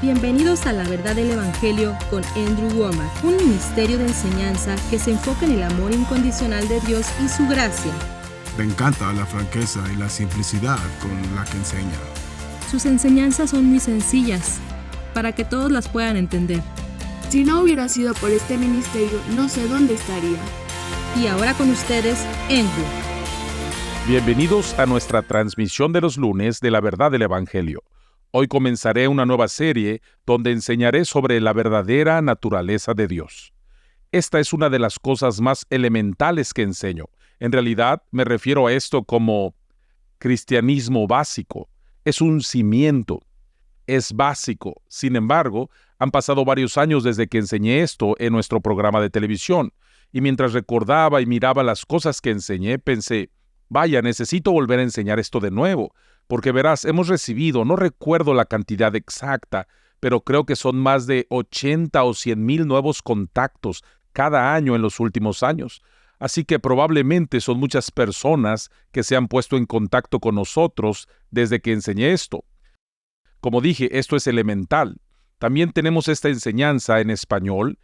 Bienvenidos a La Verdad del Evangelio con Andrew Wommack, un ministerio de enseñanza que se enfoca en el amor incondicional de Dios y su gracia. Me encanta la franqueza y la simplicidad con la que enseña. Sus enseñanzas son muy sencillas, para que todos las puedan entender. Si no hubiera sido por este ministerio, no sé dónde estaría. Y ahora con ustedes, Andrew. Bienvenidos a nuestra transmisión de los lunes de La Verdad del Evangelio. Hoy comenzaré una nueva serie donde enseñaré sobre la verdadera naturaleza de Dios. Esta es una de las cosas más elementales que enseño. En realidad, me refiero a esto como cristianismo básico. Es un cimiento. Es básico. Sin embargo, han pasado varios años desde que enseñé esto en nuestro programa de televisión. Y mientras recordaba y miraba las cosas que enseñé, pensé, vaya, necesito volver a enseñar esto de nuevo. Porque verás, hemos recibido, no recuerdo la cantidad exacta, pero creo que son más de 80 o 100,000 nuevos contactos cada año en los últimos años. Así que probablemente son muchas personas que se han puesto en contacto con nosotros desde que enseñé esto. Como dije, esto es elemental. También tenemos esta enseñanza en español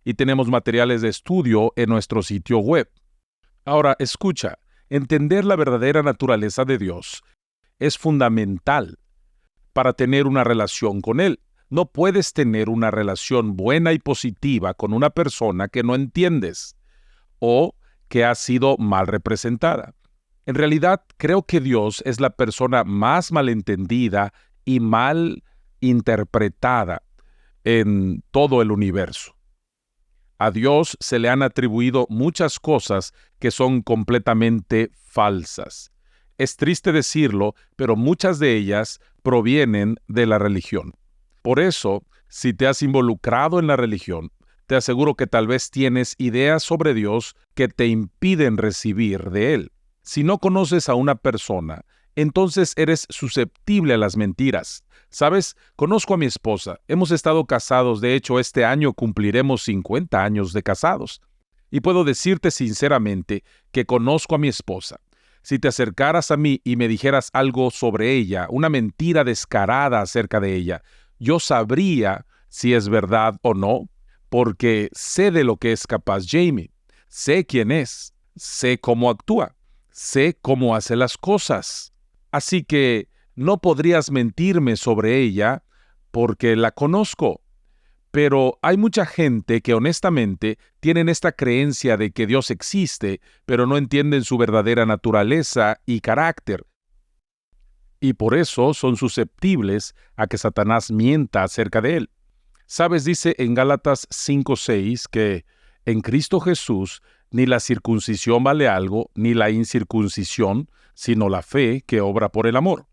y tenemos materiales de estudio en nuestro sitio web. Ahora, escucha, entender la verdadera naturaleza de Dios es fundamental para tener una relación con Él. No puedes tener una relación buena y positiva con una persona que no entiendes o que ha sido mal representada. En realidad, creo que Dios es la persona más malentendida y mal interpretada en todo el universo. A Dios se le han atribuido muchas cosas que son completamente falsas. Es triste decirlo, pero muchas de ellas provienen de la religión. Por eso, si te has involucrado en la religión, te aseguro que tal vez tienes ideas sobre Dios que te impiden recibir de Él. Si no conoces a una persona, entonces eres susceptible a las mentiras. ¿Sabes? Conozco a mi esposa. Hemos estado casados. De hecho, este año cumpliremos 50 años de casados. Y puedo decirte sinceramente que conozco a mi esposa. Si te acercaras a mí y me dijeras algo sobre ella, una mentira descarada acerca de ella, yo sabría si es verdad o no, porque sé de lo que es capaz Jamie. Sé quién es, sé cómo actúa, sé cómo hace las cosas. Así que no podrías mentirme sobre ella porque la conozco. Pero hay mucha gente que honestamente tienen esta creencia de que Dios existe, pero no entienden su verdadera naturaleza y carácter. Y por eso son susceptibles a que Satanás mienta acerca de él. Sabes, dice en Gálatas 5:6 que en Cristo Jesús ni la circuncisión vale algo, ni la incircuncisión, sino la fe que obra por el amor.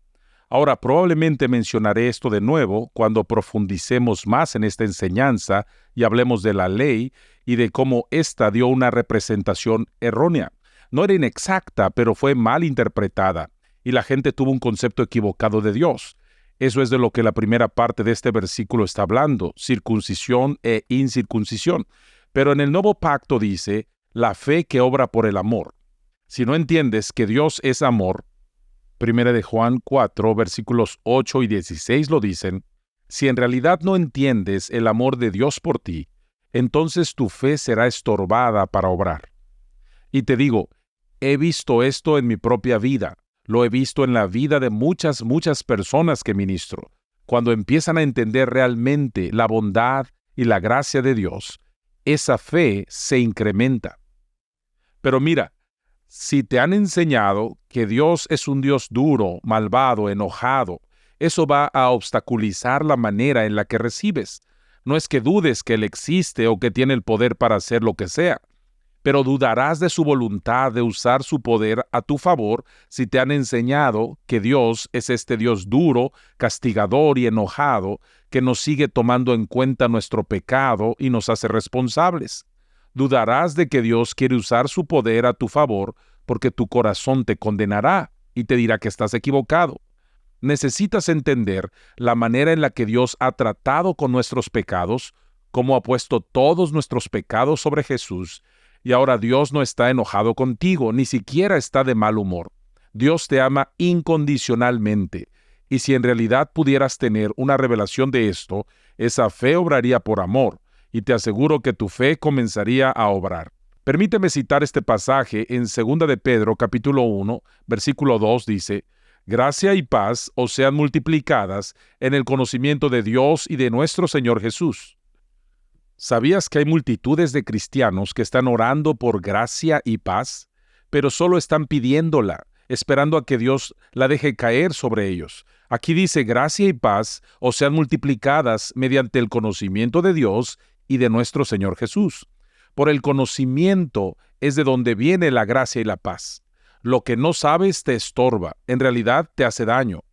Ahora, probablemente mencionaré esto de nuevo cuando profundicemos más en esta enseñanza y hablemos de la ley y de cómo ésta dio una representación errónea. No era inexacta, pero fue mal interpretada, y la gente tuvo un concepto equivocado de Dios. Eso es de lo que la primera parte de este versículo está hablando, circuncisión e incircuncisión. Pero en el nuevo pacto dice, la fe que obra por el amor. Si no entiendes que Dios es amor, 1 de Juan 4, versículos 8 y 16 lo dicen, si en realidad no entiendes el amor de Dios por ti, entonces tu fe será estorbada para obrar. Y te digo, he visto esto en mi propia vida, lo he visto en la vida de muchas personas que ministro. Cuando empiezan a entender realmente la bondad y la gracia de Dios, esa fe se incrementa. Pero mira, si te han enseñado que Dios es un Dios duro, malvado, enojado, eso va a obstaculizar la manera en la que recibes. No es que dudes que Él existe o que tiene el poder para hacer lo que sea, pero dudarás de su voluntad de usar su poder a tu favor si te han enseñado que Dios es este Dios duro, castigador y enojado, que nos sigue tomando en cuenta nuestro pecado y nos hace responsables. Dudarás de que Dios quiere usar su poder a tu favor porque tu corazón te condenará y te dirá que estás equivocado. Necesitas entender la manera en la que Dios ha tratado con nuestros pecados, cómo ha puesto todos nuestros pecados sobre Jesús, y ahora Dios no está enojado contigo, ni siquiera está de mal humor. Dios te ama incondicionalmente. Y si en realidad pudieras tener una revelación de esto, esa fe obraría por amor, y te aseguro que tu fe comenzaría a obrar. Permíteme citar este pasaje en 2 de Pedro, capítulo 1, versículo 2, dice: «Gracia y paz os sean multiplicadas en el conocimiento de Dios y de nuestro Señor Jesús». ¿Sabías que hay multitudes de cristianos que están orando por gracia y paz, pero solo están pidiéndola, esperando a que Dios la deje caer sobre ellos? Aquí dice: gracia y paz os sean multiplicadas mediante el conocimiento de Dios y de nuestro Señor Jesús. Por el conocimiento es de donde viene la gracia y la paz. Lo que no sabes te estorba, en realidad te hace daño.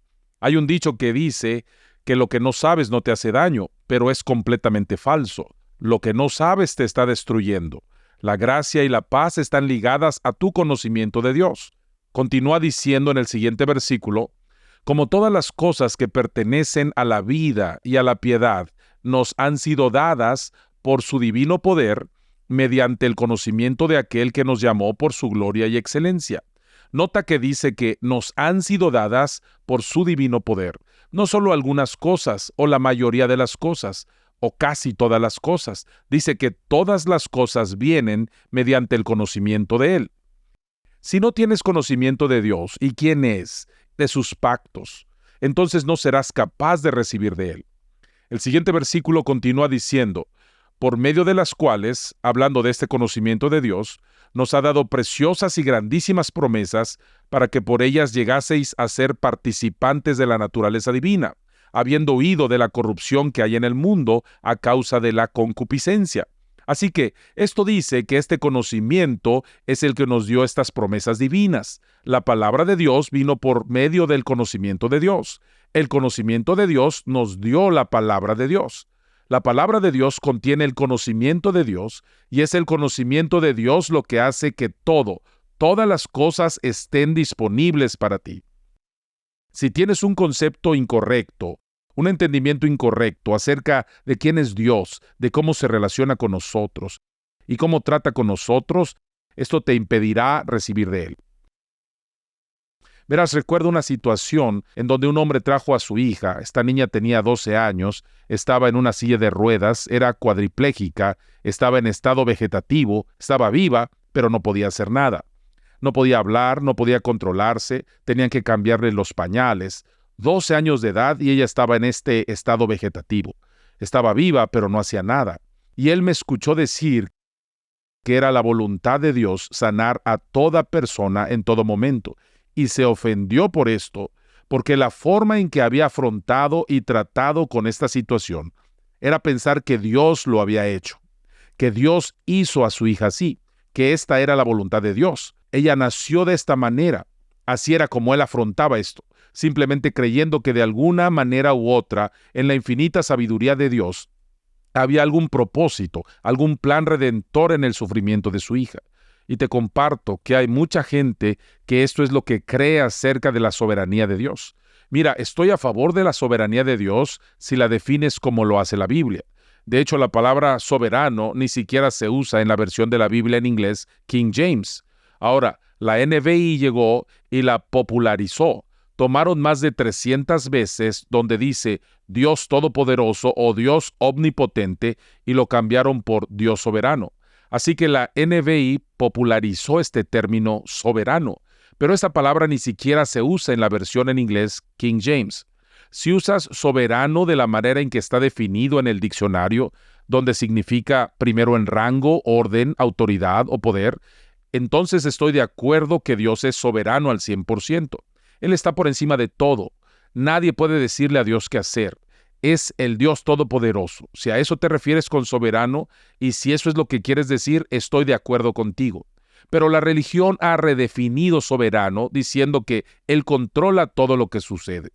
Hay un dicho que dice que lo que no sabes no te hace daño, pero es completamente falso. Lo que no sabes te está destruyendo. La gracia y la paz están ligadas a tu conocimiento de Dios. Continúa diciendo en el siguiente versículo: «Como todas las cosas que pertenecen a la vida y a la piedad nos han sido dadas por su divino poder, mediante el conocimiento de aquel que nos llamó por su gloria y excelencia». Nota que dice que nos han sido dadas por su divino poder. No solo algunas cosas, o la mayoría de las cosas, o casi todas las cosas. Dice que todas las cosas vienen mediante el conocimiento de Él. Si no tienes conocimiento de Dios y quién es, de sus pactos, entonces no serás capaz de recibir de Él. El siguiente versículo continúa diciendo: «Por medio de las cuales, hablando de este conocimiento de Dios, nos ha dado preciosas y grandísimas promesas para que por ellas llegaseis a ser participantes de la naturaleza divina, habiendo huido de la corrupción que hay en el mundo a causa de la concupiscencia». Así que esto dice que este conocimiento es el que nos dio estas promesas divinas. La palabra de Dios vino por medio del conocimiento de Dios. El conocimiento de Dios nos dio la palabra de Dios. La palabra de Dios contiene el conocimiento de Dios, y es el conocimiento de Dios lo que hace que todas las cosas estén disponibles para ti. Si tienes un concepto incorrecto, un entendimiento incorrecto acerca de quién es Dios, de cómo se relaciona con nosotros y cómo trata con nosotros, esto te impedirá recibir de Él. Verás, recuerdo una situación en donde un hombre trajo a su hija. Esta niña tenía 12 años, estaba en una silla de ruedas, era cuadripléjica, estaba en estado vegetativo, estaba viva, pero no podía hacer nada. No podía hablar, no podía controlarse, tenían que cambiarle los pañales. 12 años de edad y ella estaba en este estado vegetativo. Estaba viva, pero no hacía nada. Y él me escuchó decir que era la voluntad de Dios sanar a toda persona en todo momento. Y se ofendió por esto, porque la forma en que había afrontado y tratado con esta situación era pensar que Dios lo había hecho, que Dios hizo a su hija así, que esta era la voluntad de Dios. Ella nació de esta manera. Así era como él afrontaba esto, simplemente creyendo que de alguna manera u otra, en la infinita sabiduría de Dios, había algún propósito, algún plan redentor en el sufrimiento de su hija. Y te comparto que hay mucha gente que esto es lo que cree acerca de la soberanía de Dios. Mira, estoy a favor de la soberanía de Dios si la defines como lo hace la Biblia. De hecho, la palabra soberano ni siquiera se usa en la versión de la Biblia en inglés King James. Ahora, la NBI llegó y la popularizó. Tomaron más de 300 veces donde dice Dios Todopoderoso o Dios Omnipotente y lo cambiaron por Dios Soberano. Así que la NBI popularizó este término soberano, pero esa palabra ni siquiera se usa en la versión en inglés King James. Si usas soberano de la manera en que está definido en el diccionario, donde significa primero en rango, orden, autoridad o poder, entonces estoy de acuerdo que Dios es soberano al 100%. Él está por encima de todo. Nadie puede decirle a Dios qué hacer. Es el Dios Todopoderoso. Si a eso te refieres con soberano, y si eso es lo que quieres decir, estoy de acuerdo contigo. Pero la religión ha redefinido soberano diciendo que Él controla todo lo que sucede.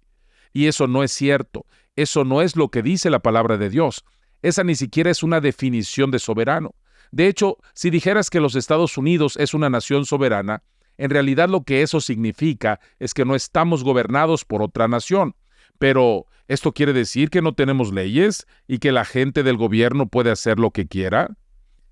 Y eso no es cierto. Eso no es lo que dice la palabra de Dios. Esa ni siquiera es una definición de soberano. De hecho, si dijeras que los Estados Unidos es una nación soberana, en realidad lo que eso significa es que no estamos gobernados por otra nación. Pero, ¿esto quiere decir que no tenemos leyes y que la gente del gobierno puede hacer lo que quiera?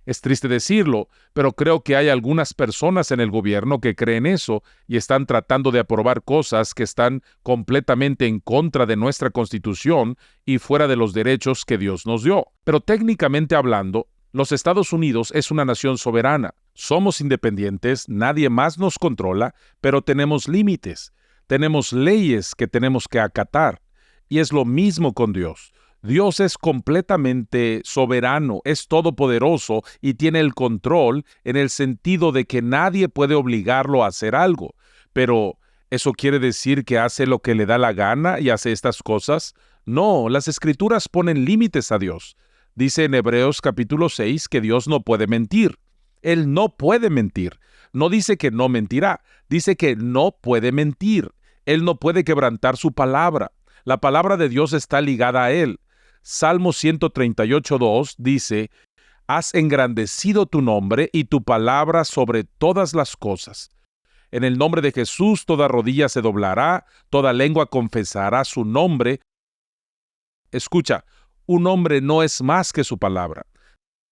Es triste decirlo, pero creo que hay algunas personas en el gobierno que creen eso y están tratando de aprobar cosas que están completamente en contra de nuestra Constitución y fuera de los derechos que Dios nos dio. Pero técnicamente hablando, los Estados Unidos es una nación soberana. Somos independientes, nadie más nos controla, pero tenemos límites. Tenemos leyes que tenemos que acatar. Y es lo mismo con Dios. Dios es completamente soberano, es todopoderoso y tiene el control en el sentido de que nadie puede obligarlo a hacer algo. Pero, ¿eso quiere decir que hace lo que le da la gana y hace estas cosas? No, las Escrituras ponen límites a Dios. Dice en Hebreos capítulo 6 que Dios no puede mentir. Él no puede mentir. No dice que no mentirá, dice que no puede mentir. Él no puede quebrantar su palabra. La palabra de Dios está ligada a Él. Salmo 138:2 dice, «Has engrandecido tu nombre y tu palabra sobre todas las cosas. En el nombre de Jesús toda rodilla se doblará, toda lengua confesará su nombre». Escucha, un hombre no es más que su palabra.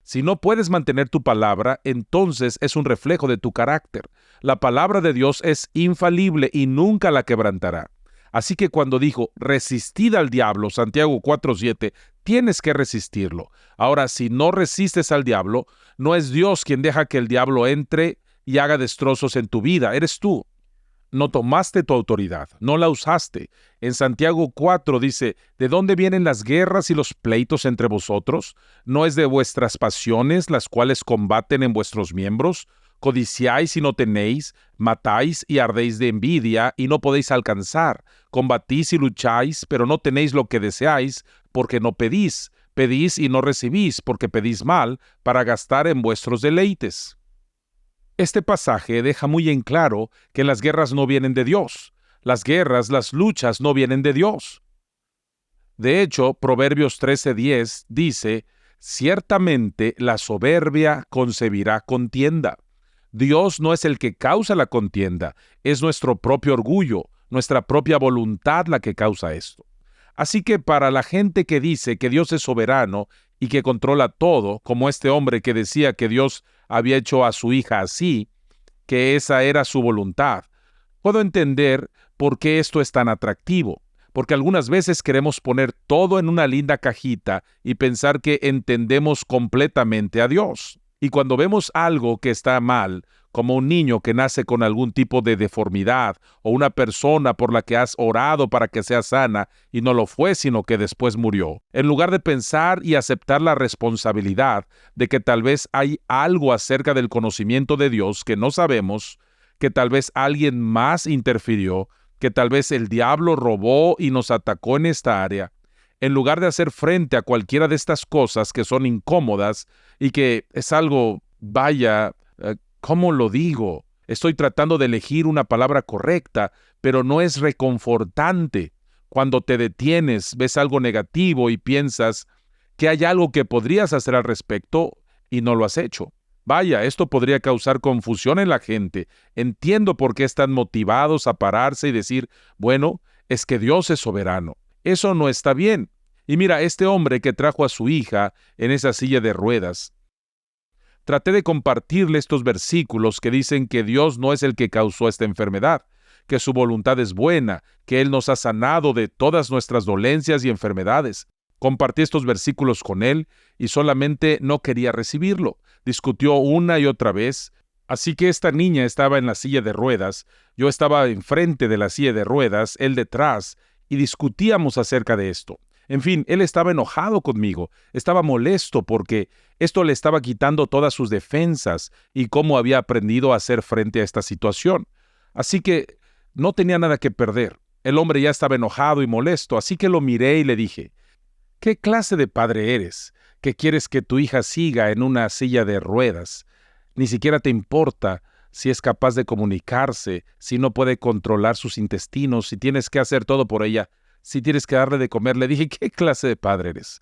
Si no puedes mantener tu palabra, entonces es un reflejo de tu carácter. La palabra de Dios es infalible y nunca la quebrantará. Así que cuando dijo, resistid al diablo, Santiago 4:7, tienes que resistirlo. Ahora, si no resistes al diablo, no es Dios quien deja que el diablo entre y haga destrozos en tu vida, eres tú. No tomaste tu autoridad, no la usaste. En Santiago 4 dice, ¿de dónde vienen las guerras y los pleitos entre vosotros? ¿No es de vuestras pasiones las cuales combaten en vuestros miembros? Codiciáis y no tenéis, matáis y ardéis de envidia y no podéis alcanzar. Combatís y lucháis, pero no tenéis lo que deseáis, porque no pedís. Pedís y no recibís, porque pedís mal, para gastar en vuestros deleites. Este pasaje deja muy en claro que las guerras no vienen de Dios. Las guerras, las luchas no vienen de Dios. De hecho, Proverbios 13:10 dice, «Ciertamente la soberbia concebirá contienda». Dios no es el que causa la contienda, es nuestro propio orgullo, nuestra propia voluntad la que causa esto. Así que para la gente que dice que Dios es soberano y que controla todo, como este hombre que decía que Dios había hecho a su hija así, que esa era su voluntad, puedo entender por qué esto es tan atractivo, porque algunas veces queremos poner todo en una linda cajita y pensar que entendemos completamente a Dios. Y cuando vemos algo que está mal, como un niño que nace con algún tipo de deformidad, o una persona por la que has orado para que sea sana y no lo fue, sino que después murió, en lugar de pensar y aceptar la responsabilidad de que tal vez hay algo acerca del conocimiento de Dios que no sabemos, que tal vez alguien más interfirió, que tal vez el diablo robó y nos atacó en esta área, en lugar de hacer frente a cualquiera de estas cosas que son incómodas y que es algo, ¿cómo lo digo? Estoy tratando de elegir una palabra correcta, pero no es reconfortante. Cuando te detienes, ves algo negativo y piensas que hay algo que podrías hacer al respecto y no lo has hecho. Esto podría causar confusión en la gente. Entiendo por qué están motivados a pararse y decir, bueno, es que Dios es soberano. Eso no está bien. Y mira, este hombre que trajo a su hija en esa silla de ruedas, traté de compartirle estos versículos que dicen que Dios no es el que causó esta enfermedad, que su voluntad es buena, que Él nos ha sanado de todas nuestras dolencias y enfermedades. Compartí estos versículos con él y solamente no quería recibirlo. Discutió una y otra vez. Así que esta niña estaba en la silla de ruedas, yo estaba enfrente de la silla de ruedas, él detrás, y discutíamos acerca de esto. En fin, él estaba enojado conmigo, estaba molesto porque esto le estaba quitando todas sus defensas y cómo había aprendido a hacer frente a esta situación. Así que no tenía nada que perder. El hombre ya estaba enojado y molesto, así que lo miré y le dije, ¿qué clase de padre eres que quieres que tu hija siga en una silla de ruedas? Ni siquiera te importa si es capaz de comunicarse, si no puede controlar sus intestinos, si tienes que hacer todo por ella, si tienes que darle de comer. Le dije, ¿qué clase de padre eres?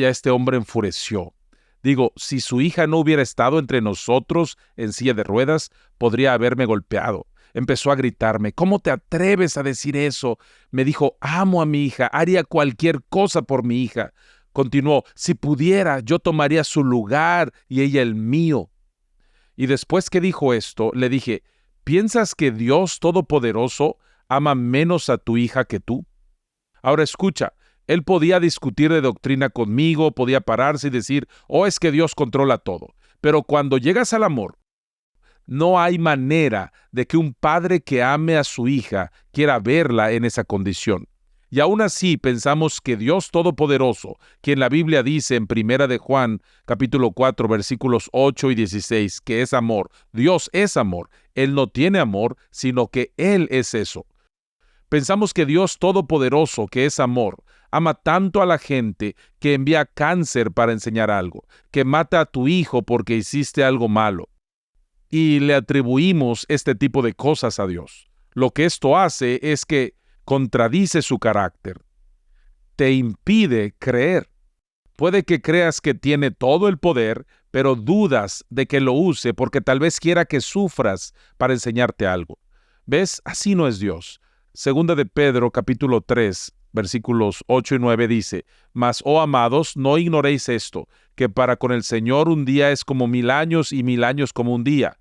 Este hombre enfureció. Digo, si su hija no hubiera estado entre nosotros en silla de ruedas, podría haberme golpeado. Empezó a gritarme, ¿cómo te atreves a decir eso? Me dijo, amo a mi hija, haría cualquier cosa por mi hija. Continuó, si pudiera, yo tomaría su lugar y ella el mío. Y después que dijo esto, le dije, ¿piensas que Dios Todopoderoso ama menos a tu hija que tú? Ahora escucha, él podía discutir de doctrina conmigo, podía pararse y decir, es que Dios controla todo. Pero cuando llegas al amor, no hay manera de que un padre que ame a su hija quiera verla en esa condición. Y aún así pensamos que Dios Todopoderoso, quien la Biblia dice en 1 de Juan, capítulo 4, versículos 8 y 16, que es amor. Dios es amor. Él no tiene amor, sino que Él es eso. Pensamos que Dios Todopoderoso, que es amor, ama tanto a la gente que envía cáncer para enseñar algo, que mata a tu hijo porque hiciste algo malo. Y le atribuimos este tipo de cosas a Dios. Lo que esto hace es que contradice su carácter. Te impide creer. Puede que creas que tiene todo el poder, pero dudas de que lo use porque tal vez quiera que sufras para enseñarte algo. ¿Ves? Así no es Dios. Segunda de Pedro, capítulo 3, versículos 8 y 9 dice, Mas, oh amados, no ignoréis esto, que para con el Señor un día es como 1000 años y 1000 años como un día.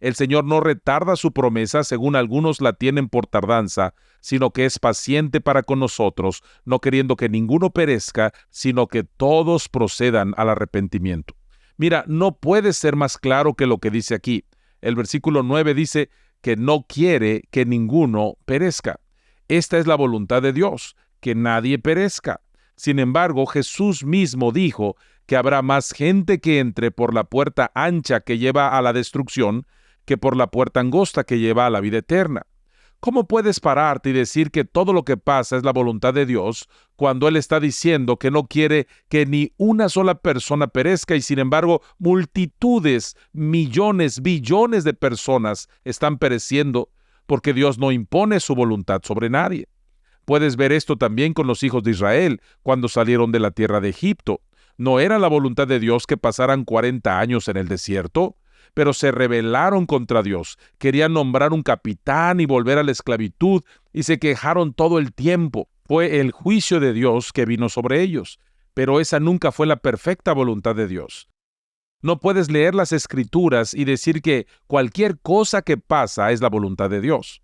El Señor no retarda su promesa, según algunos la tienen por tardanza, sino que es paciente para con nosotros, no queriendo que ninguno perezca, sino que todos procedan al arrepentimiento. Mira, no puede ser más claro que lo que dice aquí. El versículo 9 dice que no quiere que ninguno perezca. Esta es la voluntad de Dios, que nadie perezca. Sin embargo, Jesús mismo dijo que habrá más gente que entre por la puerta ancha que lleva a la destrucción que por la puerta angosta que lleva a la vida eterna. ¿Cómo puedes pararte y decir que todo lo que pasa es la voluntad de Dios cuando Él está diciendo que no quiere que ni una sola persona perezca y sin embargo multitudes, millones, billones de personas están pereciendo porque Dios no impone su voluntad sobre nadie? Puedes ver esto también con los hijos de Israel cuando salieron de la tierra de Egipto. ¿No era la voluntad de Dios que pasaran 40 años en el desierto? Pero se rebelaron contra Dios, querían nombrar un capitán y volver a la esclavitud, y se quejaron todo el tiempo. Fue el juicio de Dios que vino sobre ellos, pero esa nunca fue la perfecta voluntad de Dios. No puedes leer las Escrituras y decir que cualquier cosa que pasa es la voluntad de Dios.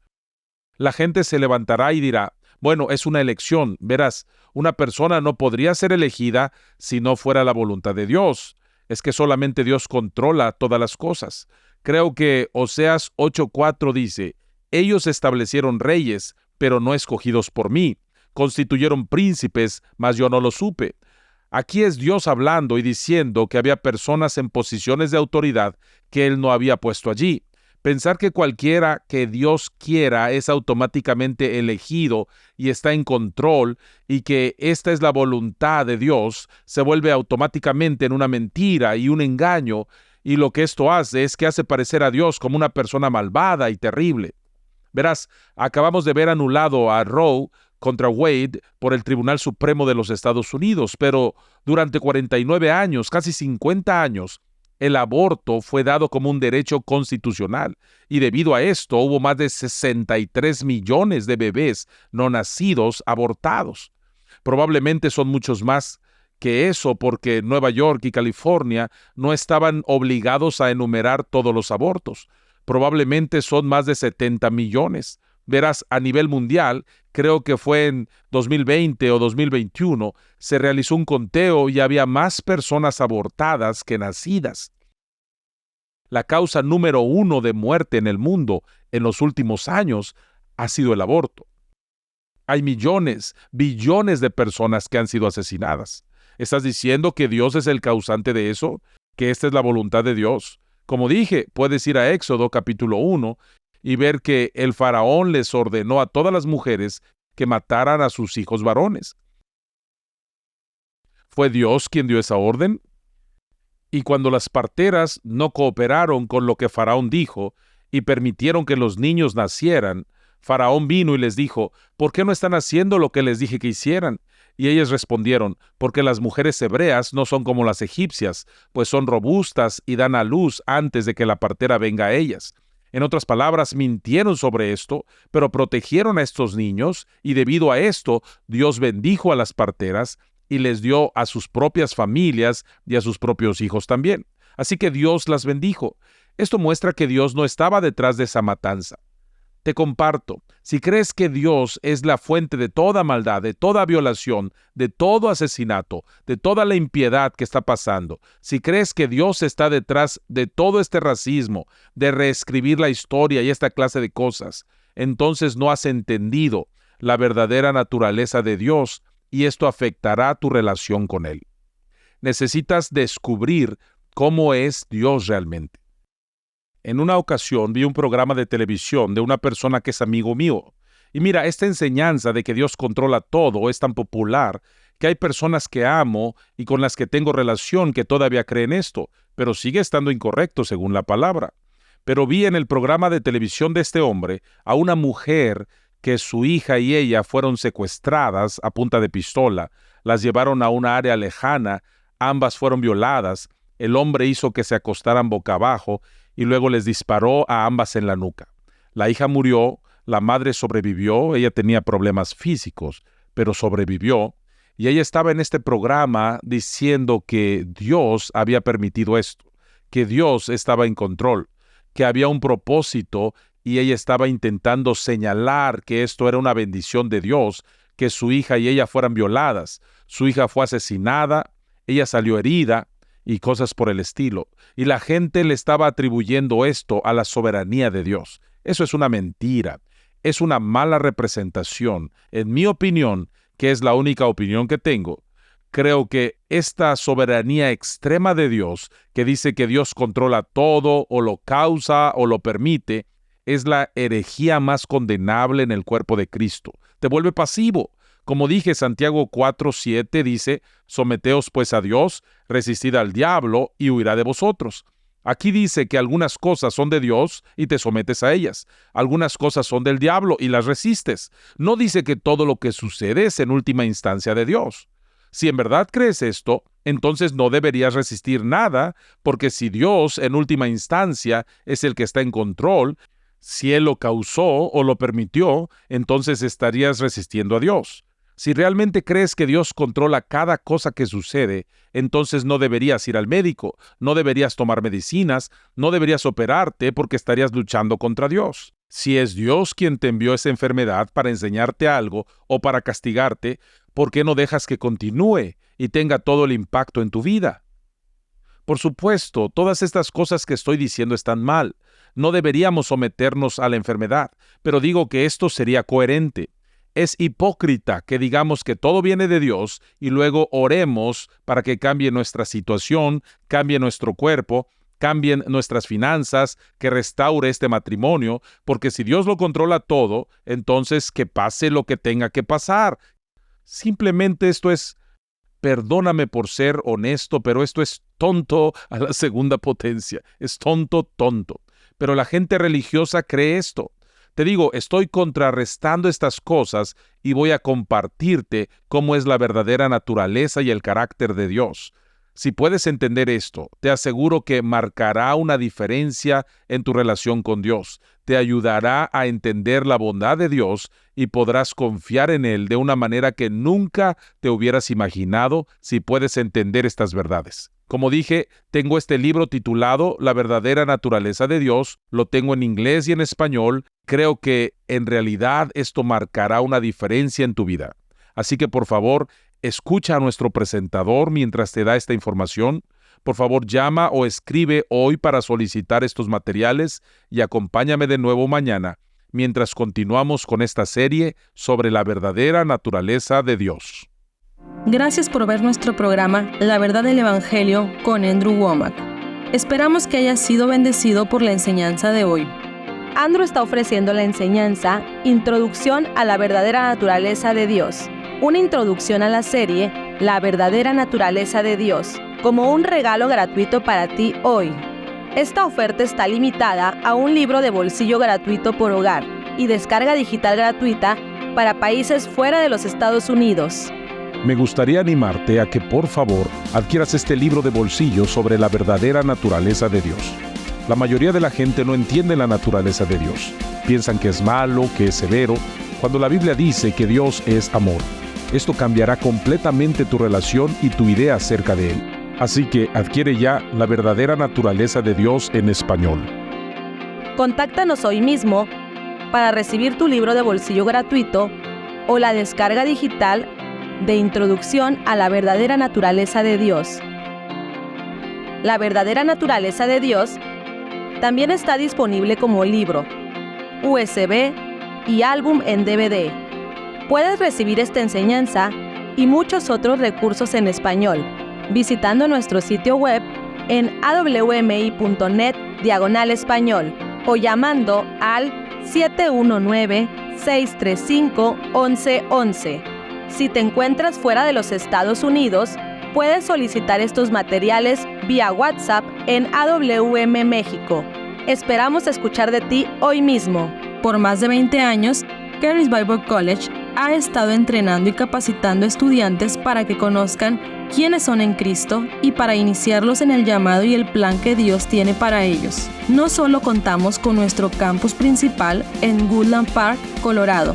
La gente se levantará y dirá, bueno, es una elección. Verás, una persona no podría ser elegida si no fuera la voluntad de Dios. Es que solamente Dios controla todas las cosas. Creo que Oseas 8:4 dice, ellos establecieron reyes, pero no escogidos por mí. Constituyeron príncipes, mas yo no lo supe. Aquí es Dios hablando y diciendo que había personas en posiciones de autoridad que Él no había puesto allí. Pensar que cualquiera que Dios quiera es automáticamente elegido y está en control y que esta es la voluntad de Dios se vuelve automáticamente en una mentira y un engaño, y lo que esto hace es que hace parecer a Dios como una persona malvada y terrible. Verás, acabamos de ver anulado a Roe contra Wade por el Tribunal Supremo de los Estados Unidos, pero durante 49 años, casi 50 años, el aborto fue dado como un derecho constitucional y debido a esto hubo más de 63 millones de bebés no nacidos abortados. Probablemente son muchos más que eso porque Nueva York y California no estaban obligados a enumerar todos los abortos. Probablemente son más de 70 millones. Verás, a nivel mundial, creo que fue en 2020 o 2021, se realizó un conteo y había más personas abortadas que nacidas. La causa número 1 de muerte en el mundo en los últimos años ha sido el aborto. Hay millones, billones de personas que han sido asesinadas. ¿Estás diciendo que Dios es el causante de eso? ¿Que esta es la voluntad de Dios? Como dije, puedes ir a Éxodo capítulo 1 y ver que el faraón les ordenó a todas las mujeres que mataran a sus hijos varones. ¿Fue Dios quien dio esa orden? Y cuando las parteras no cooperaron con lo que Faraón dijo y permitieron que los niños nacieran, Faraón vino y les dijo, ¿por qué no están haciendo lo que les dije que hicieran? Y ellas respondieron, porque las mujeres hebreas no son como las egipcias, pues son robustas y dan a luz antes de que la partera venga a ellas. En otras palabras, mintieron sobre esto, pero protegieron a estos niños, y debido a esto, Dios bendijo a las parteras, y les dio a sus propias familias y a sus propios hijos también. Así que Dios las bendijo. Esto muestra que Dios no estaba detrás de esa matanza. Te comparto, si crees que Dios es la fuente de toda maldad, de toda violación, de todo asesinato, de toda la impiedad que está pasando, si crees que Dios está detrás de todo este racismo, de reescribir la historia y esta clase de cosas, entonces no has entendido la verdadera naturaleza de Dios y esto afectará tu relación con Él. Necesitas descubrir cómo es Dios realmente. En una ocasión vi un programa de televisión de una persona que es amigo mío. Y mira, esta enseñanza de que Dios controla todo es tan popular que hay personas que amo y con las que tengo relación que todavía creen esto, pero sigue estando incorrecto según la palabra. Pero vi en el programa de televisión de este hombre a una mujer que su hija y ella fueron secuestradas a punta de pistola, las llevaron a una área lejana, ambas fueron violadas, el hombre hizo que se acostaran boca abajo y luego les disparó a ambas en la nuca. La hija murió, la madre sobrevivió, ella tenía problemas físicos, pero sobrevivió, y ella estaba en este programa diciendo que Dios había permitido esto, que Dios estaba en control, que había un propósito y ella estaba intentando señalar que esto era una bendición de Dios, que su hija y ella fueran violadas. Su hija fue asesinada, ella salió herida, y cosas por el estilo. Y la gente le estaba atribuyendo esto a la soberanía de Dios. Eso es una mentira. Es una mala representación. En mi opinión, que es la única opinión que tengo, creo que esta soberanía extrema de Dios, que dice que Dios controla todo, o lo causa, o lo permite, es la herejía más condenable en el cuerpo de Cristo. Te vuelve pasivo. Como dije, Santiago 4:7 dice, someteos pues a Dios, resistid al diablo y huirá de vosotros. Aquí dice que algunas cosas son de Dios y te sometes a ellas. Algunas cosas son del diablo y las resistes. No dice que todo lo que sucede es en última instancia de Dios. Si en verdad crees esto, entonces no deberías resistir nada, porque si Dios en última instancia es el que está en control, si Él lo causó o lo permitió, entonces estarías resistiendo a Dios. Si realmente crees que Dios controla cada cosa que sucede, entonces no deberías ir al médico, no deberías tomar medicinas, no deberías operarte porque estarías luchando contra Dios. Si es Dios quien te envió esa enfermedad para enseñarte algo o para castigarte, ¿por qué no dejas que continúe y tenga todo el impacto en tu vida? Por supuesto, todas estas cosas que estoy diciendo están mal. No deberíamos someternos a la enfermedad, pero digo que esto sería coherente. Es hipócrita que digamos que todo viene de Dios y luego oremos para que cambie nuestra situación, cambie nuestro cuerpo, cambien nuestras finanzas, que restaure este matrimonio, porque si Dios lo controla todo, entonces que pase lo que tenga que pasar. Simplemente esto es, perdóname por ser honesto, pero esto es tonto a la segunda potencia. Es tonto. Pero la gente religiosa cree esto. Te digo, estoy contrarrestando estas cosas y voy a compartirte cómo es la verdadera naturaleza y el carácter de Dios. Si puedes entender esto, te aseguro que marcará una diferencia en tu relación con Dios. Te ayudará a entender la bondad de Dios y podrás confiar en Él de una manera que nunca te hubieras imaginado si puedes entender estas verdades. Como dije, tengo este libro titulado La verdadera naturaleza de Dios. Lo tengo en inglés y en español. Creo que en realidad esto marcará una diferencia en tu vida. Así que por favor, escucha a nuestro presentador mientras te da esta información. Por favor, llama o escribe hoy para solicitar estos materiales y acompáñame de nuevo mañana mientras continuamos con esta serie sobre la verdadera naturaleza de Dios. Gracias por ver nuestro programa La Verdad del Evangelio con Andrew Wommack. Esperamos que hayas sido bendecido por la enseñanza de hoy. Andrew está ofreciendo la enseñanza Introducción a la verdadera naturaleza de Dios, una introducción a la serie La verdadera naturaleza de Dios, como un regalo gratuito para ti hoy. Esta oferta está limitada a un libro de bolsillo gratuito por hogar y descarga digital gratuita para países fuera de los Estados Unidos. Me gustaría animarte a que por favor adquieras este libro de bolsillo sobre la verdadera naturaleza de Dios. La mayoría de la gente no entiende la naturaleza de Dios. Piensan que es malo, que es severo, cuando la Biblia dice que Dios es amor. Esto cambiará completamente tu relación y tu idea acerca de Él. Así que adquiere ya La verdadera naturaleza de Dios en español. Contáctanos hoy mismo para recibir tu libro de bolsillo gratuito o la descarga digital de Introducción a la verdadera naturaleza de Dios. La verdadera naturaleza de Dios también está disponible como libro, USB y álbum en DVD. Puedes recibir esta enseñanza y muchos otros recursos en español visitando nuestro sitio web en awmi.net/español o llamando al 719-635-1111. Si te encuentras fuera de los Estados Unidos, puedes solicitar estos materiales vía WhatsApp en AWM México. Esperamos escuchar de ti hoy mismo. Por más de 20 años, Charis Bible College ha estado entrenando y capacitando estudiantes para que conozcan quiénes son en Cristo y para iniciarlos en el llamado y el plan que Dios tiene para ellos. No solo contamos con nuestro campus principal en Woodland Park, Colorado,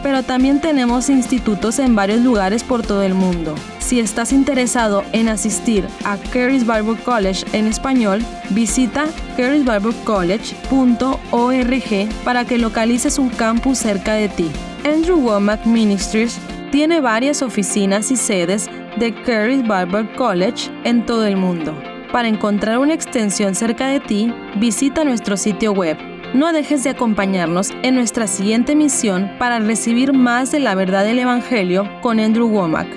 pero también tenemos institutos en varios lugares por todo el mundo. Si estás interesado en asistir a Charis Bible College en español, visita charisbiblecollege.org para que localices un campus cerca de ti. Andrew Wommack Ministries tiene varias oficinas y sedes de Charis Bible College en todo el mundo. Para encontrar una extensión cerca de ti, visita nuestro sitio web. No dejes de acompañarnos en nuestra siguiente misión para recibir más de la verdad del Evangelio con Andrew Wommack.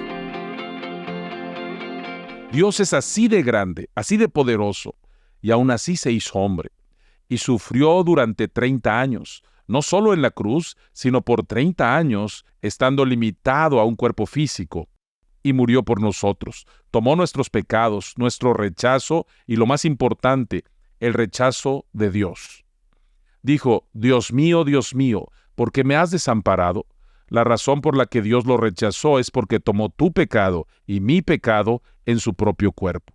Dios es así de grande, así de poderoso, y aún así se hizo hombre. Y sufrió durante 30 años, no solo en la cruz, sino por 30 años, estando limitado a un cuerpo físico. Y murió por nosotros. Tomó nuestros pecados, nuestro rechazo y, lo más importante, el rechazo de Dios. Dijo: Dios mío, ¿por qué me has desamparado? La razón por la que Dios lo rechazó es porque tomó tu pecado y mi pecado en su propio cuerpo.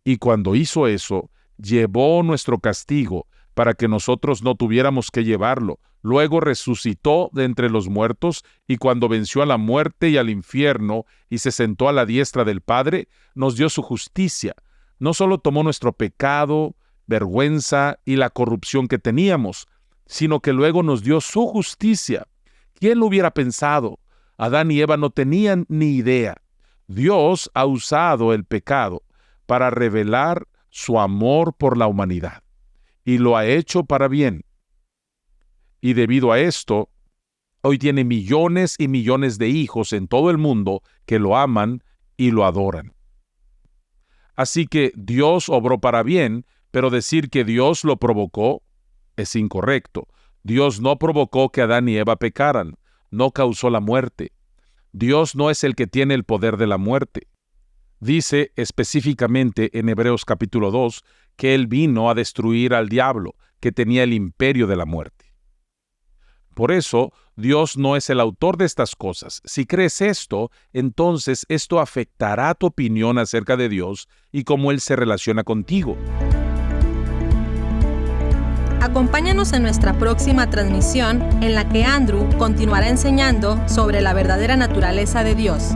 Y cuando hizo eso, llevó nuestro castigo para que nosotros no tuviéramos que llevarlo. Luego resucitó de entre los muertos, y cuando venció a la muerte y al infierno y se sentó a la diestra del Padre, nos dio su justicia. No solo tomó nuestro pecado, vergüenza y la corrupción que teníamos, sino que luego nos dio su justicia. ¿Quién lo hubiera pensado? Adán y Eva no tenían ni idea. Dios ha usado el pecado para revelar su amor por la humanidad, y lo ha hecho para bien. Y debido a esto, hoy tiene millones y millones de hijos en todo el mundo que lo aman y lo adoran. Así que Dios obró para bien, pero decir que Dios lo provocó es incorrecto. Dios no provocó que Adán y Eva pecaran, no causó la muerte. Dios no es el que tiene el poder de la muerte. Dice específicamente en Hebreos capítulo 2 que Él vino a destruir al diablo, que tenía el imperio de la muerte. Por eso, Dios no es el autor de estas cosas. Si crees esto, entonces esto afectará tu opinión acerca de Dios y cómo Él se relaciona contigo. Acompáñanos en nuestra próxima transmisión en la que Andrew continuará enseñando sobre la verdadera naturaleza de Dios.